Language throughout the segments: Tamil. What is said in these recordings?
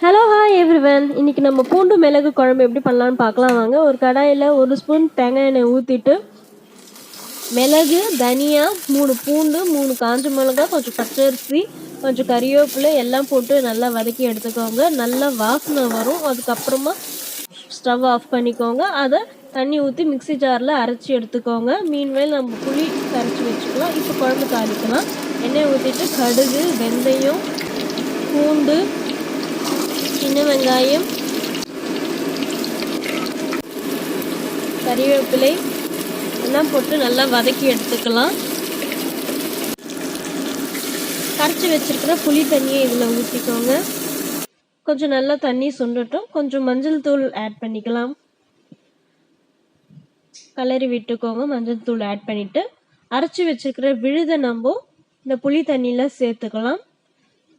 Hello hi everyone. இன்னைக்கு நம்ம பூண்டு மிளகு குழம்பு எப்படி பண்ணலான்னு பார்க்கலாம் வாங்க. ஒரு கடாயில் 1 ஸ்பூன் தேங்காய் எண்ணெய் ஊற்றிட்டு மிளகு, தனியா, 3 பூண்டு, 3 காஞ்ச மிளகாய், கொஞ்சம் பச்சரிசி, கொஞ்சம் கறிவேப்பிலை எல்லாம் போட்டு நல்லா வதக்கி எடுத்துக்கோங்க. நல்லா வாசனை வரும். அதுக்கப்புறமா ஸ்டவ் ஆஃப் பண்ணிக்கோங்க. அதை தண்ணி ஊற்றி மிக்ஸி ஜாரில் அரைச்சி எடுத்துக்கோங்க. மீன்வேல் நம்ம புளி கரைச்சி வச்சுக்கலாம். இப்போ குழம்பு தாளிக்கலாம். எண்ணெய் ஊற்றிட்டு கடுகு, வெந்தயம், பூண்டு, சின்ன வெங்காயம், கறிவேப்பிலை எல்லாம் போட்டு நல்லா வதக்கி எடுத்துக்கலாம். கரைச்சி வச்சிருக்கிற புளி தண்ணியை இதில் ஊற்றிக்கோங்க. கொஞ்சம் நல்லா தண்ணி சுண்டட்டும். கொஞ்சம் மஞ்சள் தூள் ஆட் பண்ணிக்கலாம். கலரி விட்டுக்கோங்க. மஞ்சள் தூள் ஆட் பண்ணிவிட்டு அரைச்சி வச்சிருக்கிற விழுதை நம்ம இந்த புளி தண்ணியில் சேர்த்துக்கலாம்.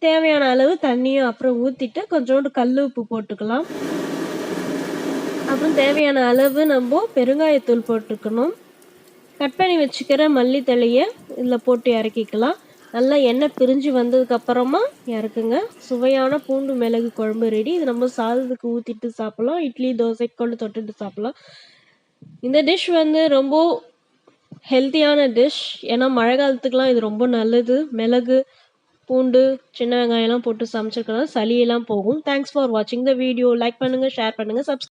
தேவையான அளவு தண்ணியும் அப்புறம் ஊற்றிட்டு கொஞ்சோண்டு கல் உப்பு போட்டுக்கலாம். அப்புறம் தேவையான அளவு நம்ம பெருங்காயத்தூள் போட்டுக்கணும். கட் பண்ணி வச்சுக்கிற மல்லித்தழையை இதில் போட்டு இறக்கிக்கலாம். நல்லா எண்ணெய் பிரிஞ்சு வந்ததுக்கப்புறமா இறக்குங்க. சுவையான பூண்டு மிளகு குழம்பு ரெடி. இது நம்ம சாதத்துக்கு ஊற்றிட்டு சாப்பிட்லாம். இட்லி தோசைக்கு கொண்டு தொட்டுட்டு சாப்பிட்லாம். இந்த டிஷ் ரொம்ப ஹெல்த்தியான டிஷ். ஏன்னா மழை காலத்துக்குலாம் இது ரொம்ப நல்லது. மிளகு, பூண்டு, சின்ன வெங்காயம்லாம் போட்டு சமைச்சிருக்கனால சளியெல்லாம் போகும். தேங்க்ஸ் ஃபார் வாட்சிங் த வீடியோ. லைக் பண்ணுங்கள், ஷேர் பண்ணுங்கள், சப்ஸ்கிரைப்